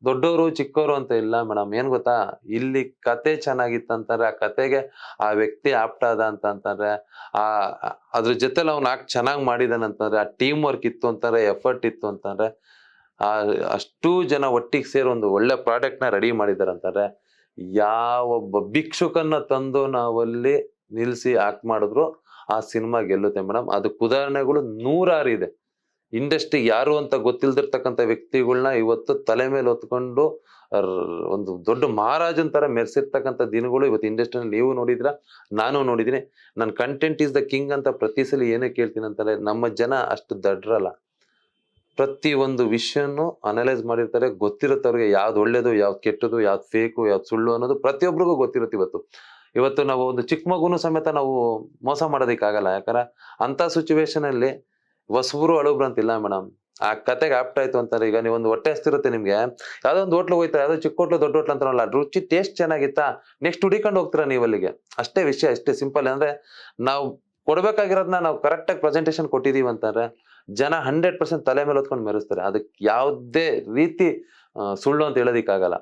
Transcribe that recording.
ದೊಡ್ಡವರು ಚಿಕ್ಕವರು ಅಂತ ಇಲ್ಲ ಮೇಡಮ್. ಏನ್ ಗೊತ್ತಾ, ಇಲ್ಲಿ ಕತೆ ಚೆನ್ನಾಗಿತ್ತಂತಾರೆ, ಆ ಕತೆಗೆ ಆ ವ್ಯಕ್ತಿ ಆಪ್ಟ್ ಆದ ಅಂತಂತಾರೆ, ಆ ಅದ್ರ ಜೊತೆಲಿ ಅವ್ನು ಆಕ್ಟ್ ಚೆನ್ನಾಗಿ ಮಾಡಿದಾನಂತಂದ್ರೆ, ಆ ಟೀಮ್ ವರ್ಕ್ ಇತ್ತು ಅಂತಾರೆ, ಎಫರ್ಟ್ ಇತ್ತು ಅಂತಂದ್ರೆ, ಆ ಅಷ್ಟೂ ಜನ ಒಟ್ಟಿಗೆ ಸೇರಿ ಒಂದು ಒಳ್ಳೆ ಪ್ರಾಡಕ್ಟ್ ನ ರೆಡಿ ಮಾಡಿದಾರಂತಾರೆ. ಯಾವೊಬ್ಬ ಭಿಕ್ಷುಕನ್ನ ತಂದು ನಾವಲ್ಲಿ ನಿಲ್ಸಿ ಆಕ್ಟ್ ಮಾಡಿದ್ರು ಆ ಸಿನಿಮಾ ಗೆಲ್ಲುತ್ತೆ ಮೇಡಮ್. ಅದಕ್ಕೆ ಉದಾಹರಣೆಗಳು ನೂರಾರು ಇದೆ. ಇಂಡಸ್ಟ್ರಿ ಯಾರು ಅಂತ ಗೊತ್ತಿಲ್ದಿರ್ತಕ್ಕಂಥ ವ್ಯಕ್ತಿಗಳನ್ನ ಇವತ್ತು ತಲೆ ಮೇಲೆ ಹೊತ್ಕೊಂಡು ಒಂದು ದೊಡ್ಡ ಮಹಾರಾಜನ್ ತರ ಮೆರೆಸಿರ್ತಕ್ಕಂಥ ದಿನಗಳು ಇವತ್ತು ಇಂಡಸ್ಟ್ರಿಯಲ್ಲಿ ನೀವು ನೋಡಿದ್ರ, ನಾನು ನೋಡಿದೀನಿ. ನನ್ ಕಂಟೆಂಟ್ ಇಸ್ ದ ಕಿಂಗ್ ಅಂತ ಪ್ರತಿ ಸಲ ಏನೇ ಕೇಳ್ತೀನಿ ಅಂತಾರೆ, ನಮ್ಮ ಜನ ಅಷ್ಟು ದಡ್ರಲ್ಲ. ಪ್ರತಿ ಒಂದು ವಿಷಯನು ಅನಲೈಸ್ ಮಾಡಿರ್ತಾರೆ, ಗೊತ್ತಿರುತ್ತೆ ಅವ್ರಿಗೆ ಯಾವ್ದು ಒಳ್ಳೇದು, ಯಾವ್ದು ಕೆಟ್ಟದು, ಯಾವ್ದು ಫೇಕು, ಯಾವ್ದು ಸುಳ್ಳು ಅನ್ನೋದು ಪ್ರತಿಯೊಬ್ಬರಿಗೂ ಗೊತ್ತಿರುತ್ತೆ. ಇವತ್ತು ನಾವು ಒಂದು ಚಿಕ್ಕ ಮಗುನು ಸಮೇತ ನಾವು ಮೋಸ ಮಾಡೋದಿಕ್ಕಾಗಲ್ಲ. ಯಾಕಂದ್ರೆ ಅಂತ ಸಿಚುವೇಶನ್ ಅಲ್ಲಿ ಹೊಸಬ್ರು ಹಳಬ್ರು ಅಂತಿಲ್ಲ ಮೇಡಮ್. ಆ ಕತೆಗೆ ಆಪ್ಟ್ ಆಯ್ತು ಅಂತಾರೆ. ಈಗ ನೀವು ಒಂದು ಹೊಟ್ಟೆ ಹಸ್ತಿರುತ್ತೆ ನಿಮ್ಗೆ, ಯಾವ್ದೋ ಒಂದು ಹೋಟ್ಲು ಹೋಯ್ತಾ, ಯಾವ್ದೋ ಚಿಕ್ಕ ಹೋಟ್ಲು ದೊಡ್ಡ ಹೋಟ್ಲು ಅಂತಾರಲ್ಲ, ರುಚಿ ಟೇಸ್ಟ್ ಚೆನ್ನಾಗಿತ್ತಾ, ನೆಕ್ಸ್ಟ್ ಹುಡಿಕೊಂಡು ಹೋಗ್ತೀರಾ ನೀವು ಅಲ್ಲಿಗೆ. ಅಷ್ಟೇ ವಿಷಯ, ಅಷ್ಟೇ ಸಿಂಪಲ್. ಅಂದ್ರೆ ನಾವು ಕೊಡ್ಬೇಕಾಗಿರೋದನ್ನ ನಾವು ಕರೆಕ್ಟ್ ಆಗಿ ಪ್ರೆಸೆಂಟೇಶನ್ ಕೊಟ್ಟಿದೀವಿ ಅಂತಾರೆ, ಜನ 100% ತಲೆ ಮೇಲೆ ಹೊತ್ಕೊಂಡು ಮೆರೆಸ್ತಾರೆ. ಅದಕ್ಕೆ ಯಾವುದೇ ರೀತಿ ಸುಳ್ಳು ಅಂತ ಹೇಳೋದಿಕ್ಕಾಗಲ್ಲ.